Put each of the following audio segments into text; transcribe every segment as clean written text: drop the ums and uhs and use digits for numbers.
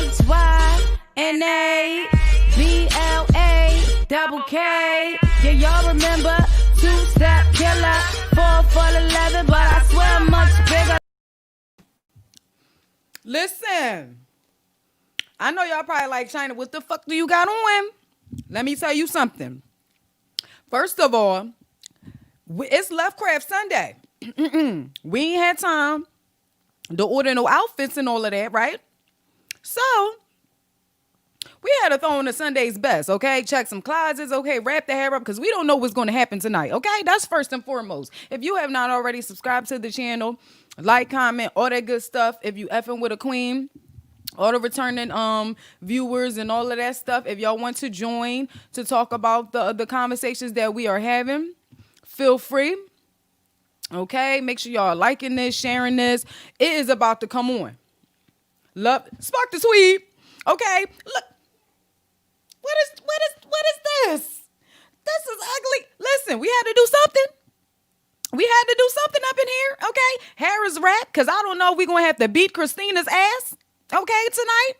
HYNABLA. Yeah, y'all remember two-step killer, 4 for 11, but I swear I'm much bigger. Listen, I know y'all probably like, China, what the fuck do you got on? Let me tell you something. First of all, it's LoveCraft Sunday. We ain't had time to order no outfits and all of that, right? So we had to throw in the Sunday's best, okay? Check some closets, okay? Wrap the hair up because we don't know what's going to happen tonight, okay? That's first and foremost. If you have not already subscribed to the channel, like, comment, all that good stuff. If you effing with a queen, all the returning viewers and all of that stuff, if y'all want to join to talk about the conversations that we are having, feel free. Okay, make sure y'all liking this, sharing this. It is about to come on. Love, spark the tweet. Okay, look. What is this? This is ugly. Listen, we had to do something. We had to do something up in here. Okay, hair is wrapped because I don't know if we're gonna have to beat Christina's ass. Okay, tonight.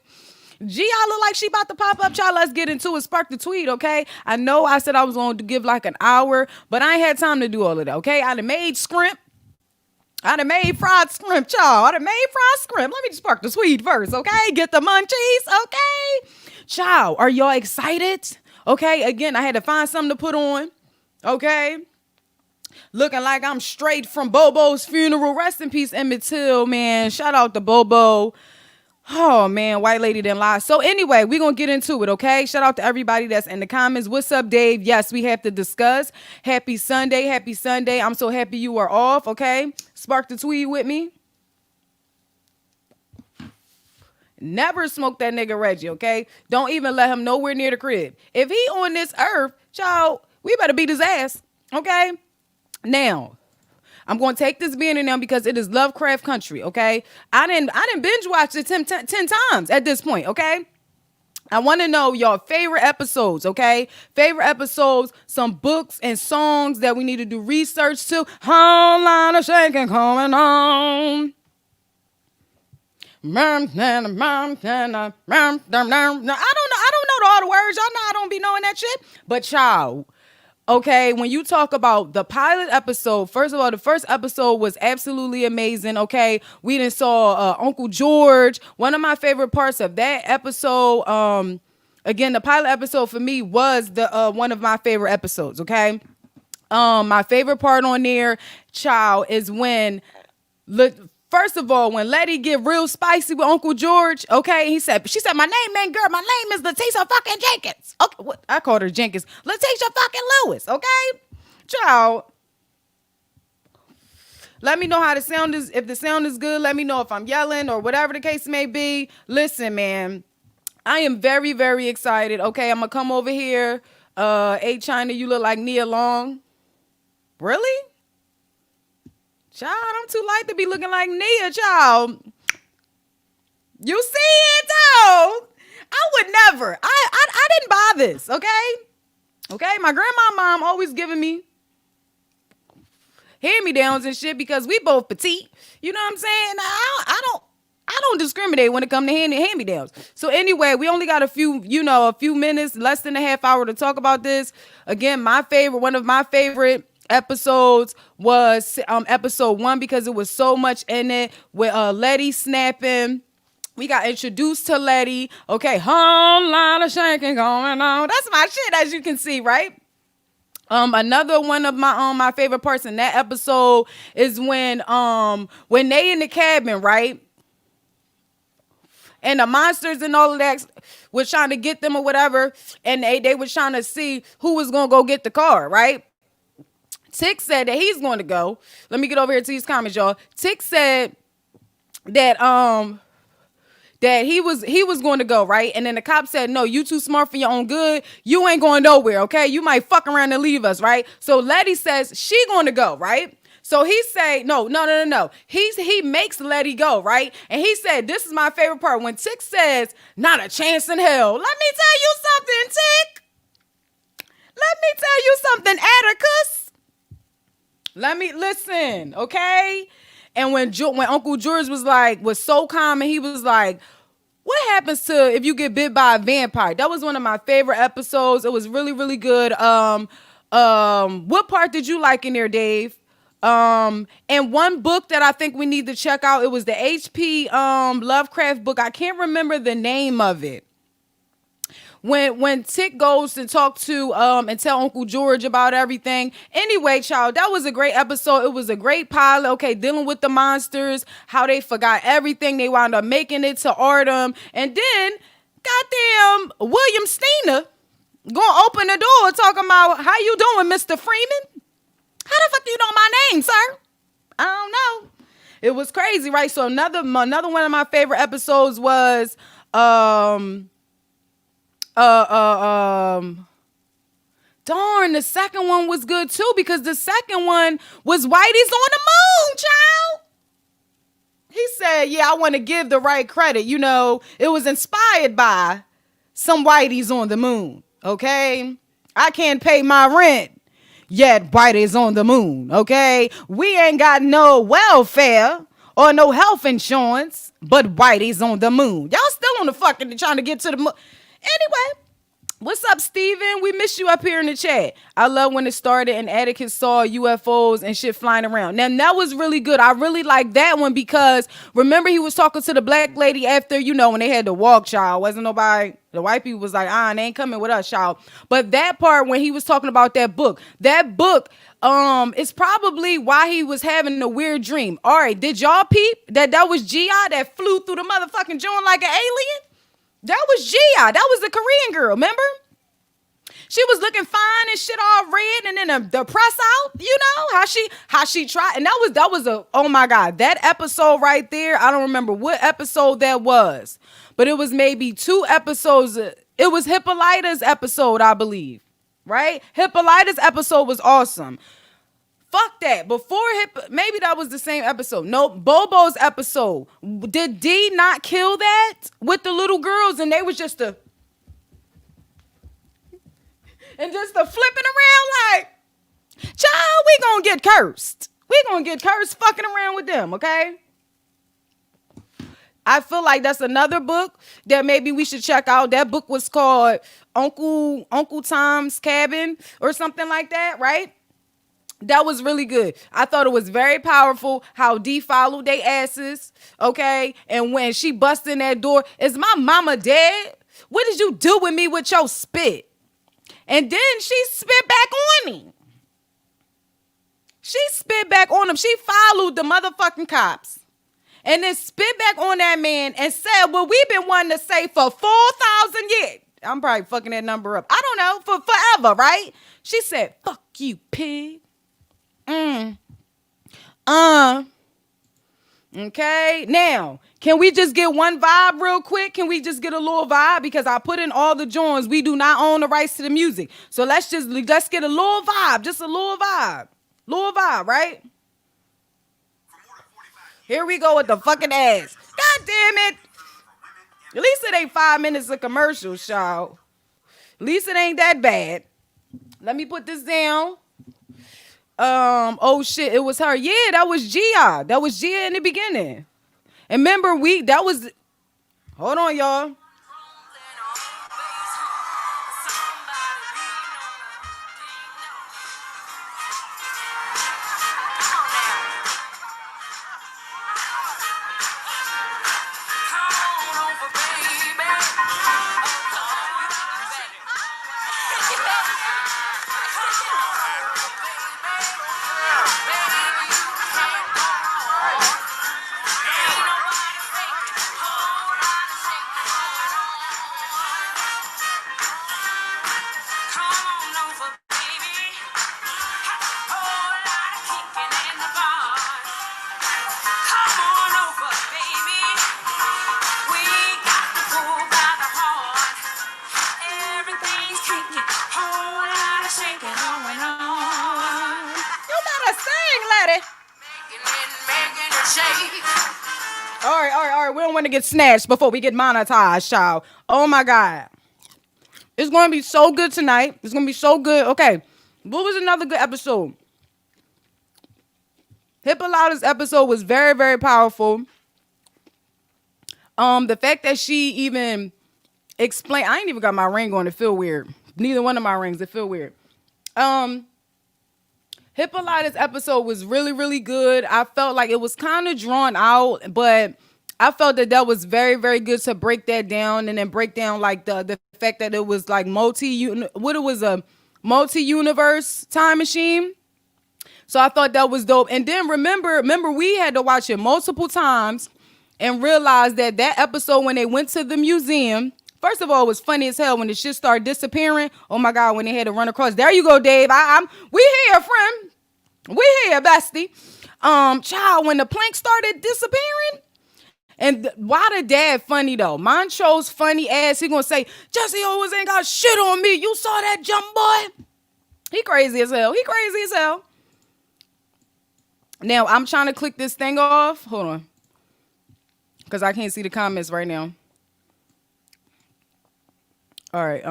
I look like she about to pop up, y'all. Let's get into it. Spark the tweet, okay? I know I said I was going to give like an hour, but I ain't had time to do all of that, okay? I done made scrimp. I done made fried scrimp, y'all. I done made fried scrimp. Let me just spark the tweet first, okay? Get the munchies, okay? Y'all, are y'all excited? Okay, again, I had to find something to put on, okay? Looking like I'm straight from Bobo's funeral. Rest in peace, Emmett Till, man. Shout out to Bobo. Oh, man, white lady didn't lie. So anyway, we're going to get into it, okay? Shout out to everybody that's in the comments. What's up, Dave? Yes, we have to discuss. Happy Sunday. Happy Sunday. I'm so happy you are off, okay? Spark the tweet with me. Never smoke that nigga Reggie, okay? Don't even let him nowhere near the crib. If he on this earth, child, we better beat his ass, okay? Now, I'm going to take this banner now because it is LoveCraft Country, okay? I didn't binge watch it 10 times at this point, okay? I want to know y'all favorite episodes, okay? Favorite episodes, some books and songs that we need to do research to. Whole lot of shaking going on. I don't know all the words. Y'all know I don't be knowing that shit. But y'all, okay, when you talk about the pilot episode, first of all, the first episode was absolutely amazing, okay? We done saw Uncle George. One of my favorite parts of that episode, again, the pilot episode for me was the one of my favorite episodes, okay? My favorite part on there, child, is when... First of all, when Letty get real spicy with Uncle George, okay, she said, my name ain't girl, my name is Letitia fucking Jenkins. Okay, what? I called her Jenkins. Letitia fucking Lewis, okay? Child. Let me know how the sound is. If the sound is good, let me know if I'm yelling or whatever the case may be. Listen, man, I am very, very excited. Okay, I'm going to come over here. Hey, China, you look like Nia Long. Really? Child, I'm too light to be looking like Nia, child. You see it, though? I would never. I didn't buy this, okay? Okay, my mom always giving me hand-me-downs and shit because we both petite. You know what I'm saying? I don't discriminate when it comes to hand-me-downs. So anyway, we only got a few minutes, less than a half hour to talk about this. Again, one of my favorite episodes was episode 1 because it was so much in it with Letty snapping. We got introduced to Letty. Okay, whole lot of shaking going on. That's my shit, as you can see, right? Another one of my favorite parts in that episode is when they in the cabin, right? And the monsters and all of that was trying to get them or whatever, and they were trying to see who was gonna go get the car, right? Tick said that he's going to go. Let me get over here to these comments, y'all. Tick said that that he was going to go, right? And then the cop said, no, you too smart for your own good. You ain't going nowhere, okay? You might fuck around and leave us, right? So Letty says she going to go, right? So he say, no. He makes Letty go, right? And he said, this is my favorite part. When Tick says, not a chance in hell. Let me tell you something, Tick. Let me tell you something, Atticus. Let me listen, okay? And when Uncle George was so calm and he was like, What happens to if you get bit by a vampire? That was one of my favorite episodes. It was really, really good. What part did you like in there, Dave? And one book that I think we need to check out, it was the HP Lovecraft book. I can't remember the name of it. When Tick goes and talk to and tell Uncle George about everything. Anyway, child, that was a great episode. It was a great pilot. Okay, dealing with the monsters, how they forgot everything. They wound up making it to Artem, and then goddamn William Steiner gonna open the door talking about how you doing, Mr. Freeman. How the fuck you know my name, sir? I don't know. It was crazy, right? So another one of my favorite episodes was darn, the second one was good too, because the second one was Whitey's on the moon, child. He said, yeah, I want to give the right credit. You know, it was inspired by some Whitey's on the moon. Okay. I can't pay my rent, yet Whitey's on the moon. Okay. We ain't got no welfare or no health insurance, but Whitey's on the moon. Y'all still on the fucking trying to get to the moon. Anyway, what's up, Steven? We miss you up here in the chat. I love when it started and Atticus saw UFOs and shit flying around. Now, that was really good. I really like that one because remember he was talking to the black lady after, you know, when they had to walk, child. Wasn't nobody, the white people was like, they ain't coming with us, child. But that part when he was talking about that book is probably why he was having a weird dream. All right, did y'all peep that was G.I. that flew through the motherfucking joint like an alien? That was Gia. That was the Korean girl, remember? She was looking fine and shit all red, and then the press out, you know, how she tried. And that was a, oh my God, that episode right there, I don't remember what episode that was, but it was maybe 2 episodes. It was Hippolyta's episode, I believe, right? Hippolyta's episode was awesome. Fuck that. Maybe that was the same episode. Nope. Bobo's episode. Did D not kill that with the little girls and they was just flipping around like, child, we gonna get cursed. We gonna get cursed fucking around with them, okay? I feel like that's another book that maybe we should check out. That book was called Uncle Tom's Cabin or something like that, right? That was really good. I thought it was very powerful how D followed they asses, okay? And when she busted in that door, is my mama dead? What did you do with me with your spit? And then she spit back on him. She spit back on him. She followed the motherfucking cops. And then spit back on that man and said, well, we've been wanting to say for 4,000 years. I'm probably fucking that number up. I don't know, for forever, right? She said, fuck you, pig. Okay, now, can we just get one vibe real quick? Can we just get a little vibe? Because I put in all the joints. We do not own the rights to the music. So let's get a little vibe. Just a little vibe. Little vibe, right? Here we go with the fucking ass. God damn it. At least it ain't 5 minutes of commercials, y'all. At least it ain't that bad. Let me put this down. Oh shit, it was her. Yeah, that was Gia. That was Gia in the beginning. And remember, hold on, y'all. All right. We don't want to get snatched before we get monetized, child. Oh my God. It's going to be so good tonight. It's going to be so good. Okay. What was another good episode? Hippolyta's episode was very, very powerful. The fact that she even explained, I ain't even got my ring on, it feel weird. Neither one of my rings, it feel weird. Hippolyta's episode was really, really good. I felt like it was kind of drawn out, but I felt that was very, very good to break that down and then break down like the fact that it was like a multi-universe time machine. So I thought that was dope. And then remember we had to watch it multiple times and realize that episode when they went to the museum, first of all, it was funny as hell when the shit started disappearing. Oh my God, when they had to run across. There you go, Dave. We here, friend. We here, bestie. Child, when the plank started disappearing. And why the dad funny though? Montro's funny ass. He gonna say, Jesse always ain't got shit on me. You saw that jump boy? He crazy as hell. Now I'm trying to click this thing off. Hold on. Because I can't see the comments right now. All right.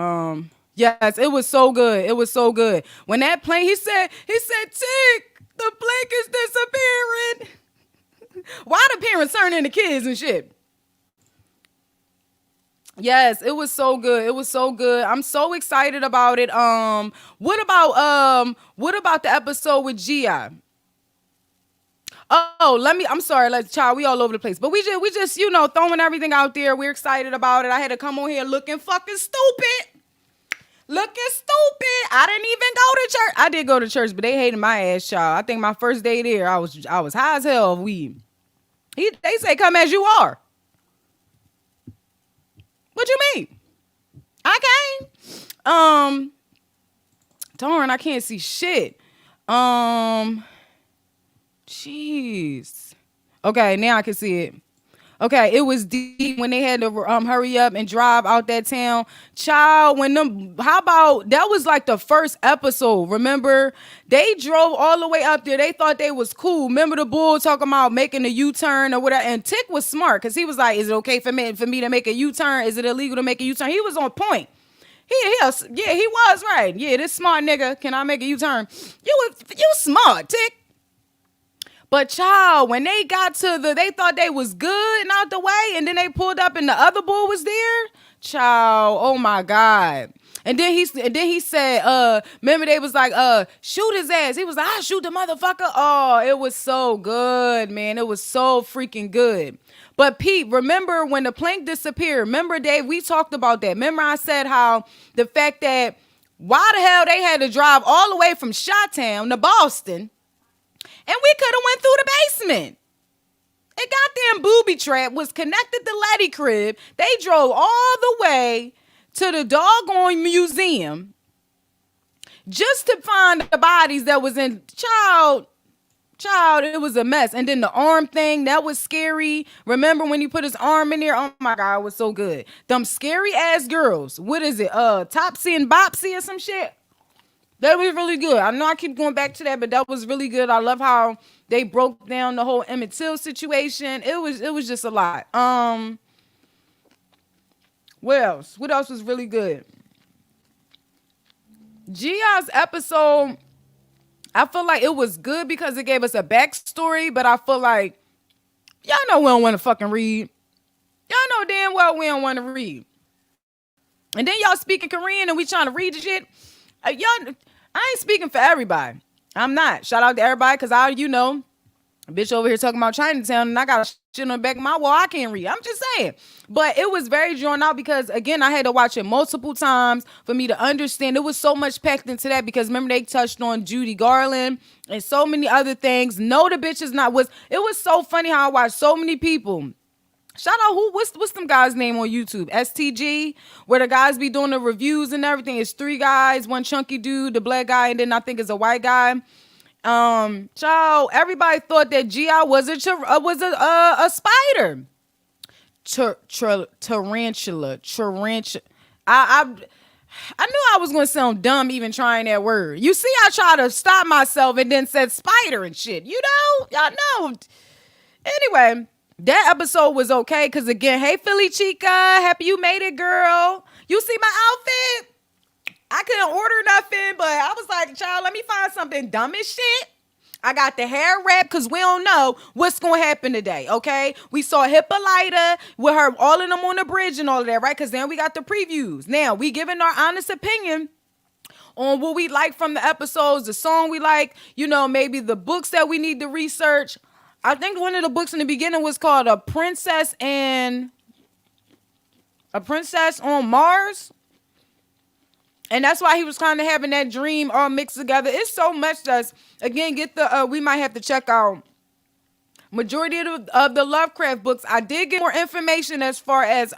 Yes, it was so good. When that plane, he said, Tick, the plane is disappearing. Why the parents turn into kids and shit? Yes, it was so good. I'm so excited about it. What about the episode with Gia? I'm sorry, child, we all over the place. But we just, throwing everything out there. We're excited about it. I had to come on here looking fucking stupid. I didn't even go to church. I did go to church, but they hated my ass, child. I think my first day there, I was high as hell of weed. They say come as you are. What you mean? I came. Darn, I can't see shit. Jeez. Okay, now I can see it. Okay, it was deep when they had to hurry up and drive out that town. Child, that was like the first episode. Remember, they drove all the way up there. They thought they was cool. Remember the bull talking about making a U-turn or whatever. And Tick was smart because he was like, is it okay for me to make a U-turn? Is it illegal to make a U-turn? He was on point. He was right. Yeah, this smart nigga, can I make a U-turn? You smart, Tick. But child, when they got they thought they was good and out the way, and then they pulled up and the other bull was there. Child, oh my God. And then he said, remember they was like, shoot his ass. He was like, I shoot the motherfucker. Oh, it was so good, man. It was so freaking good. But Pete, remember when the plank disappeared? Remember, Dave, we talked about that. Remember I said how the fact that why the hell they had to drive all the way from Chi-Town to Boston, and we could have went through the basement. A goddamn booby trap was connected to Letty crib. They drove all the way to the doggone museum just to find the bodies that was in child. It was a mess. And then the arm thing, that was scary. Remember when he put his arm in there? Oh my God, it was so good. Them scary ass girls. What is it? Topsy and Bopsy or some shit? That was really good. I know I keep going back to that, but that was really good. I love how they broke down the whole Emmett Till situation. It was just a lot. What else? What else was really good? Gia's episode, I feel like it was good because it gave us a backstory, but I feel like y'all know we don't want to fucking read. Y'all know damn well we don't want to read. And then y'all speaking Korean and we trying to read the shit. Y'all, I ain't speaking for everybody. I'm not. Shout out to everybody because a bitch over here talking about Chinatown and I got shit on the back of my wall. I can't read. I'm just saying. But it was very drawn out because, again, I had to watch it multiple times for me to understand. It was so much packed into that because remember they touched on Judy Garland and so many other things. No, the bitch is not. It was so funny how I watched so many people. Shout out what's them guys' name on YouTube? STG, where the guys be doing the reviews and everything. It's 3 guys, one chunky dude, the black guy, and then I think it's a white guy. Child, everybody thought that G.I. was a spider. Tarantula. I knew I was gonna sound dumb even trying that word. You see, I tried to stop myself and then said spider and shit. You know, y'all know. Anyway. That episode was okay because, again, hey, Philly Chica, happy you made it, girl. You see my outfit? I couldn't order nothing, but I was like, child, let me find something dumb as shit. I got the hair wrap because we don't know what's going to happen today, okay? We saw Hippolyta with her, all of them on the bridge and all of that, right? Because then we got the previews. Now, we giving our honest opinion on what we like from the episodes, the song we like, you know, maybe the books that we need to research. I think one of the books in the beginning was called A Princess on Mars. And that's why he was kind of having that dream all mixed together. It's so much that's, again, we might have to check out majority of the Lovecraft books. I did get more information as far as,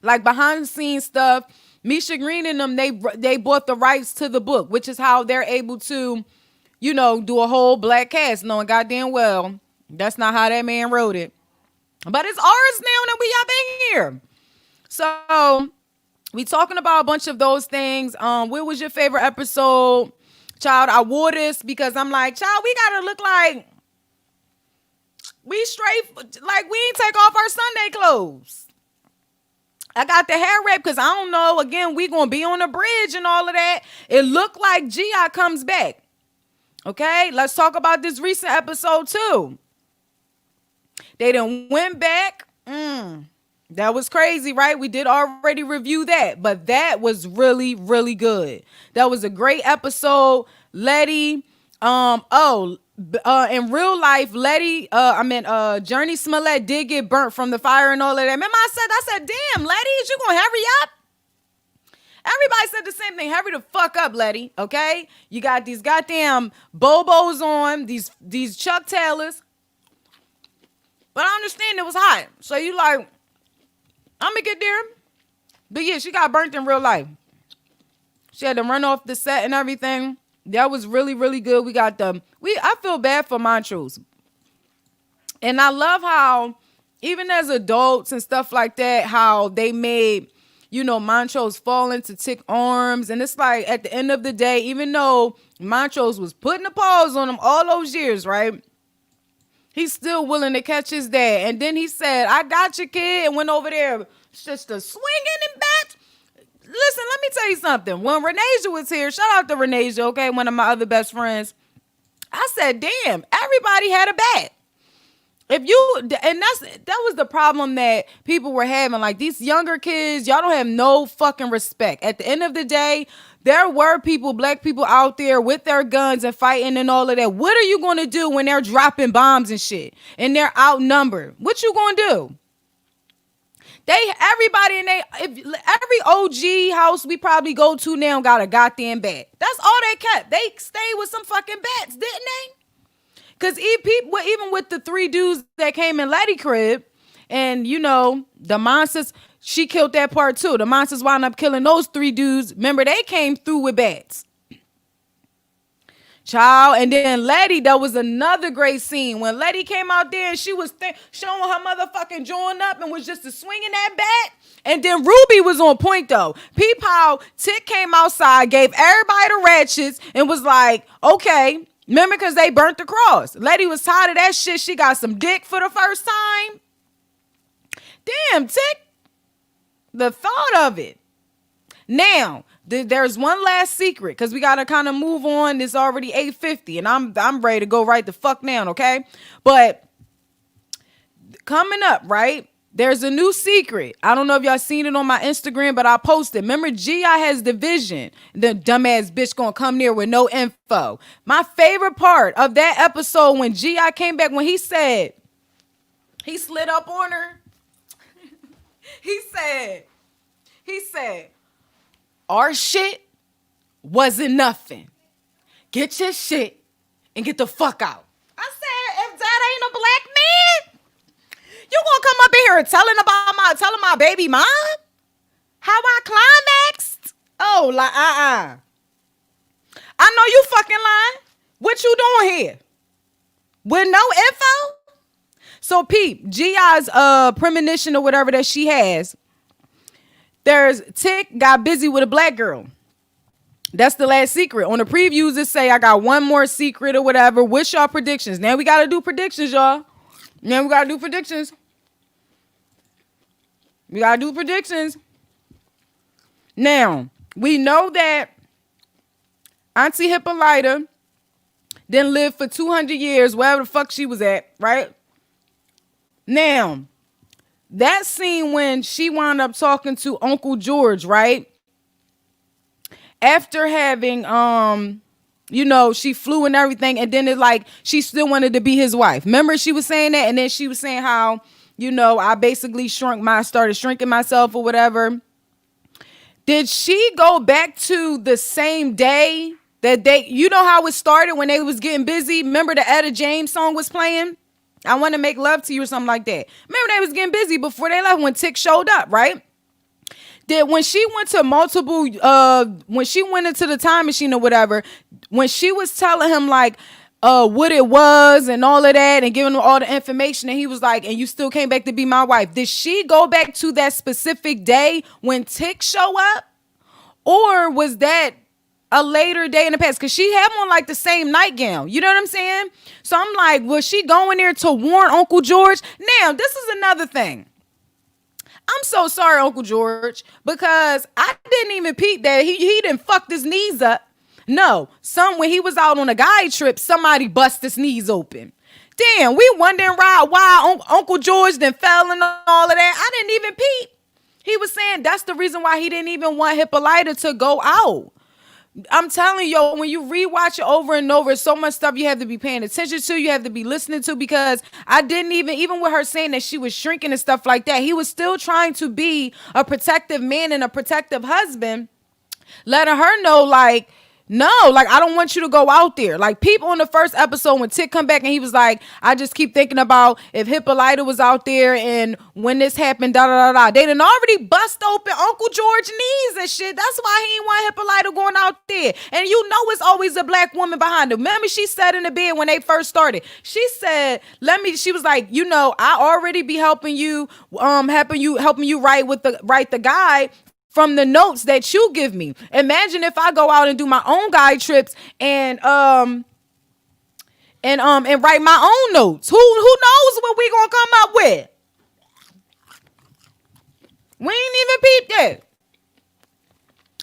like behind the scenes stuff. Misha Green and them, they bought the rights to the book, which is how they're able to, you know, do a whole black cast, knowing goddamn well that's not how that man wrote it. But it's ours now that we up in here. So we talking about a bunch of those things. What was your favorite episode? Child, I wore this because I'm like, child, we gotta look like we straight, like we ain't take off our Sunday clothes. I got the hair wrap because I don't know. Again, we gonna be on the bridge and all of that. It looked like G.I. comes back. Okay, let's talk about this recent episode too. They done went back. That was crazy, right? We did already review that, but that was really, really good. That was a great episode. Letty, in real life, Letty, Journey Smollett did get burnt from the fire and all of that. Remember I said, damn, Letty, is you gonna hurry up? Everybody said the same thing. Hurry the fuck up, Letty, okay? You got these goddamn Bobos on, these Chuck Taylors. But I understand it was hot. So you like, I'm gonna get there. But yeah, she got burnt in real life. She had to run off the set and everything. That was really, really good. I feel bad for Montrose. And I love how, even as adults and stuff like that, how they made, you know, Montrose fall into Tick arms. And it's like, at the end of the day, even though Montrose was putting a pause on him all those years, right? He's still willing to catch his dad. And then he said, I got you, kid, and went over there just a swinging and bat. Listen, let me tell you something. When Renasia was here, shout out to Renasia, okay, one of my other best friends. I said, damn, everybody had a bat. That was the problem that people were having. Like, these younger kids, y'all don't have no fucking respect. At the end of the day, there were black people out there with their guns and fighting and all of that. What are you going to do when they're dropping bombs and shit and they're outnumbered? What you going to do? Every OG house we probably go to now got a goddamn bat. That's all they kept. They stayed with some fucking bats, didn't they? Because even with the 3 dudes that came in Letty crib, and, you know, the monsters, she killed that part too. The monsters wound up killing those 3 dudes. Remember, they came through with bats. Child, and then Letty, that was another great scene. When Letty came out there and she was showing her motherfucking joint up and was just swinging that bat. And then Ruby was on point, though. Peep how Tick came outside, gave everybody the ratchets, and was like, okay. Remember, because they burnt the cross. Letty was tired of that shit. She got some dick for the first time. Damn, Tick. The thought of it. Now, there's one last secret, because we got to kind of move on. It's already 8:50, and I'm ready to go right the fuck now, okay? But coming up, right, there's a new secret. I don't know if y'all seen it on my Instagram, but I posted. Remember, G.I. has the vision. The dumbass bitch gonna come there with no info. My favorite part of that episode when G.I. came back, when he said, he slid up on her. He said, our shit wasn't nothing. Get your shit and get the fuck out. I said, if that ain't a black man, you gonna come up in here and telling my baby mom how I climaxed? Oh, like, I know you fucking lying. What you doing here? With no info? So peep, G.I.'s premonition or whatever that she has. There's Tick got busy with a black girl. That's the last secret. On the previews, it say I got one more secret or whatever. What's y'all predictions? Now we gotta do predictions, y'all. We gotta do predictions. Now, we know that Auntie Hippolyta then lived for 200 years, wherever the fuck she was at, right? Now, that scene when she wound up talking to Uncle George, right? After having, she flew and everything, and then it's like she still wanted to be his wife. Remember, she was saying that, and then she was saying how, I basically started shrinking myself or whatever. Did she go back to the same day that how it started when they was getting busy? Remember the Etta James song was playing? I want to make love to you or something like that. Remember they was getting busy before they left when Tick showed up, right? That when she went to when she went into the time machine or whatever, when she was telling him like what it was and all of that and giving him all the information, and he was like, and you still came back to be my wife. Did she go back to that specific day when Tick show up? Or was that a later day in the past? Because she had on like the same nightgown. You know what I'm saying? So I'm like, was she going there to warn Uncle George? Now, this is another thing. I'm so sorry, Uncle George, because I didn't even peep that he didn't fuck his knees up. No, when he was out on a guy trip, somebody bust his knees open. Damn, we wondering why Uncle George then fell and all of that. I didn't even peep. He was saying that's the reason why he didn't even want Hippolyta to go out. I'm telling you, when you rewatch it over and over, so much stuff you have to be paying attention to, you have to be listening to, because I didn't even with her saying that she was shrinking and stuff like that, he was still trying to be a protective man and a protective husband, letting her know like, no, like, I don't want you to go out there. Like, people in the first episode when Tick come back and he was like, I just keep thinking about if Hippolyta was out there and when this happened, da da da da. They done already bust open Uncle George's knees and shit. That's why he ain't want Hippolyta going out there. And it's always a black woman behind him. Remember, she sat in the bed when they first started. She said, she was like, I already be helping you write the guide from the notes that you give me. Imagine if I go out and do my own guide trips and write my own notes. Who knows what we gonna come up with? We ain't even peeped that.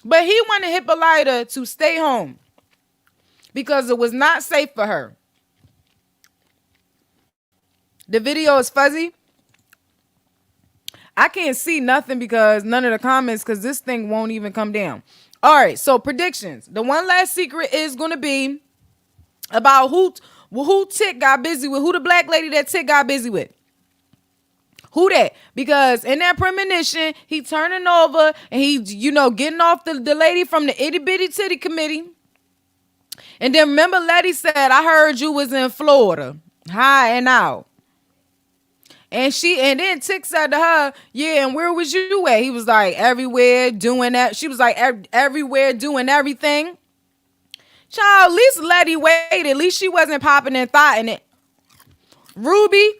But he wanted Hippolyta to stay home because it was not safe for her. The video is fuzzy. I can't see nothing because none of the comments, because this thing won't even come down. All right, so predictions. The one last secret is going to be about who Tick got busy with, who the black lady that Tick got busy with. Who that? Because in that premonition, he turning over and he, getting off the lady from the itty bitty titty committee. And then remember, Letty said, I heard you was in Florida, high and out. And then Tick said to her, yeah, and where was you at? He was like, everywhere doing that. She was like, everywhere doing everything. Child, at least Letty waited. At least she wasn't popping and thotting it. Ruby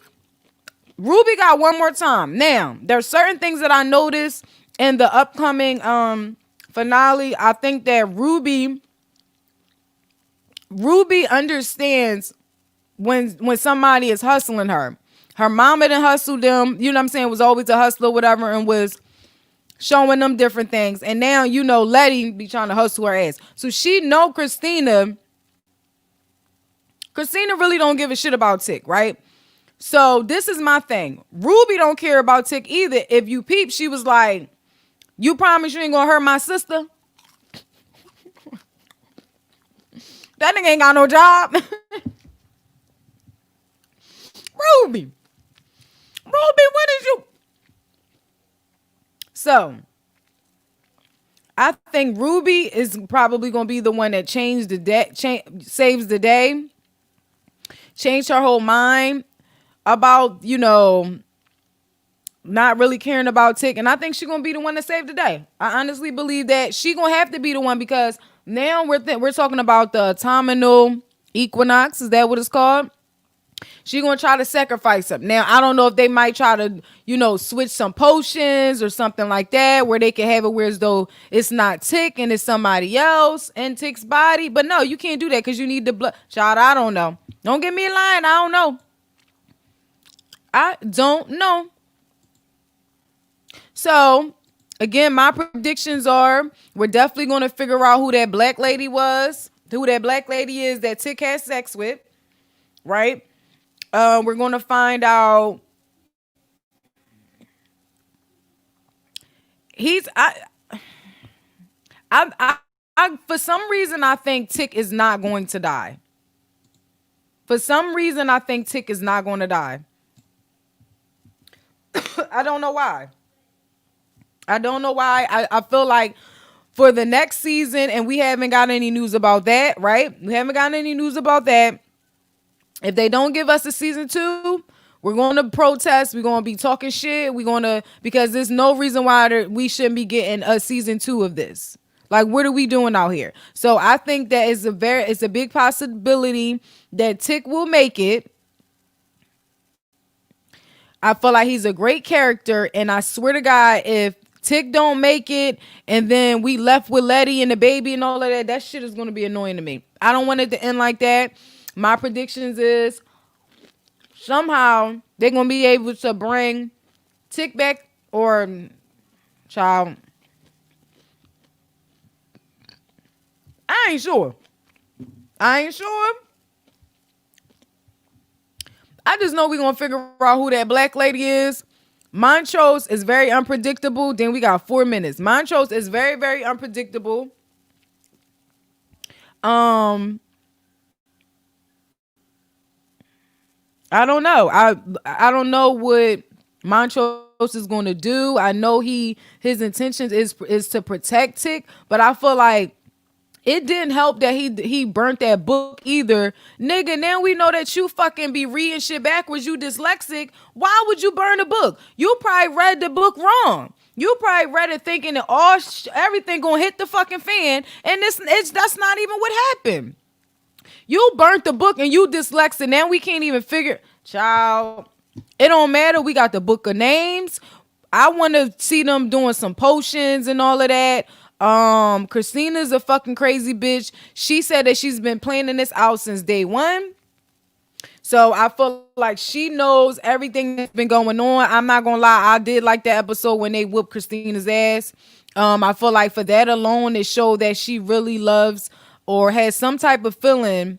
got one more time. Now, there's certain things that I noticed in the upcoming finale. I think that Ruby understands when somebody is hustling her. Her mama done hustled them, you know what I'm saying, was always a hustler or whatever, and was showing them different things. And now, Letty be trying to hustle her ass. So she know Christina really don't give a shit about Tick, right? So this is my thing. Ruby don't care about Tick either. If you peep, she was like, you promise you ain't gonna hurt my sister? That nigga ain't got no job. Ruby, what is you? So, I think Ruby is probably going to be the one that saves the day, change her whole mind about, not really caring about Tick. And I think she's going to be the one to save the day. I honestly believe that she's going to have to be the one, because now we're talking about the autumnal equinox. Is that what it's called? She gonna try to sacrifice him. Now, I don't know if they might try to, switch some potions or something like that, where they can have it where as though it's not Tick and it's somebody else in Tick's body. But no, you can't do that because you need the blood. Child, I don't know. Don't get me in line. I don't know. So, again, my predictions are we're definitely going to figure out who that black lady was who that black lady is that Tick has sex with, right? We're gonna find out. He's I for some reason I think Tick is not going to die. For some reason I think Tick is not going to die. I don't know why. I feel like for the next season, and we haven't got any news about that, right? We haven't gotten any news about that. If they don't give us a season 2, we're going to protest. We're going to be talking shit. Because there's no reason why we shouldn't be getting a season 2 of this. Like, what are we doing out here? So I think that it's a big possibility that Tick will make it. I feel like he's a great character, and I swear to God, if Tick don't make it, and then we left with Letty and the baby and all of that, that shit is going to be annoying to me. I don't want it to end like that. My predictions is somehow they're going to be able to bring Tick back, or child. I ain't sure. I just know we're going to figure out who that black lady is. Montrose is very unpredictable. Then we got 4 minutes. Montrose is very, very unpredictable. I don't know. I don't know what Montrose is going to do. I know his intentions is to protect Tick, but I feel like it didn't help that he burnt that book either. Nigga, now we know that you fucking be reading shit backwards. You dyslexic. Why would you burn the book? You probably read the book wrong. You probably read it thinking that everything gonna hit the fucking fan, and that's not even what happened. You burnt the book and you dyslexic. Now we can't even figure. Child, it don't matter. We got the book of names. I want to see them doing some potions and all of that. Christina's a fucking crazy bitch. She said that she's been planning this out since day one. So I feel like she knows everything that's been going on. I'm not gonna lie, I did like that episode when they whooped Christina's ass. I feel like for that alone, it showed that she really loves or has some type of feeling.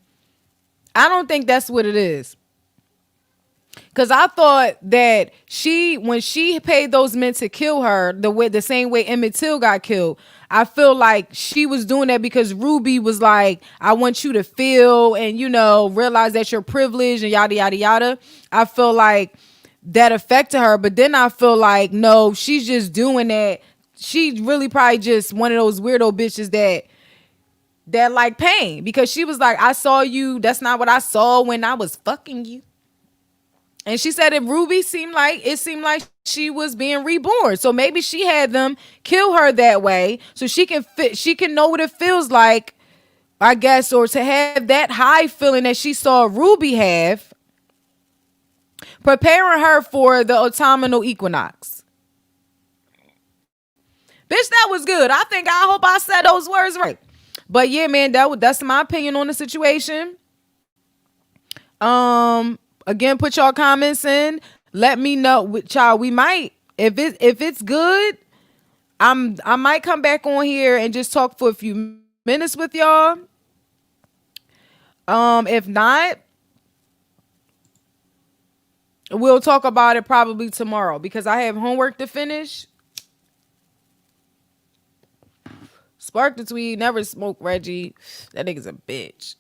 I don't think that's what it is. Cause I thought that when she paid those men to kill her, the same way Emmett Till got killed, I feel like she was doing that because Ruby was like, I want you to feel and, realize that you're privileged and yada, yada, yada. I feel like that affected her. But then I feel like, no, she's just doing that. She really probably just one of those weirdo bitches that like pain, because she was like, I saw you. That's not what I saw when I was fucking you. And she said it seemed like she was being reborn. So maybe she had them kill her that way so she can know what it feels like, I guess, or to have that high feeling that she saw Ruby have, preparing her for the autumnal equinox. Bitch, that was good. I hope I said those words right. But yeah, man, that's my opinion on the situation. Again, put y'all comments in. Let me know, child. We might, if it's good, I might come back on here and just talk for a few minutes with y'all. If not, we'll talk about it probably tomorrow because I have homework to finish. Spark the tweed, never smoke Reggie. That nigga's a bitch.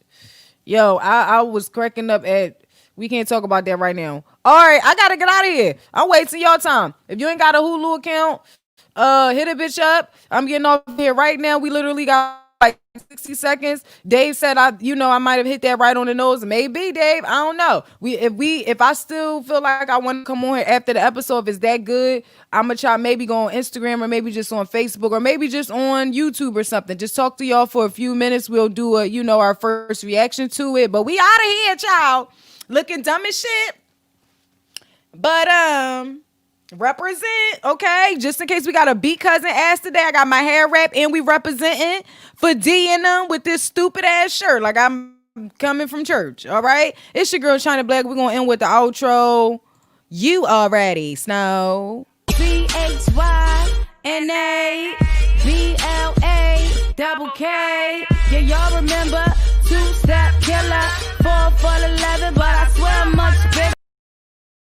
Yo, I was cracking up at. We can't talk about that right now. All right, I gotta get out of here. I'm waiting y'all time. If you ain't got a Hulu account, hit a bitch up. I'm getting off here right now. We literally got like 60 seconds. Dave said I might have hit that right on the nose. Maybe, Dave. I don't know. If I still feel like I want to come on here after the episode, if it's that good, I'm gonna try maybe go on Instagram or maybe just on Facebook or maybe just on YouTube or something. Just talk to y'all for a few minutes. We'll do our first reaction to it. But we out of here, child. Looking dumb as shit. But represent, okay? Just in case we got a beat cousin ass today, I got my hair wrapped and we representing for D and them with this stupid ass shirt. Like I'm coming from church, all right? It's your girl China Black. We're gonna end with the outro. You already know. BHYNABLA double K. Yeah, y'all remember 2-step killer, 4 for 11, but I swear I'm much bigger.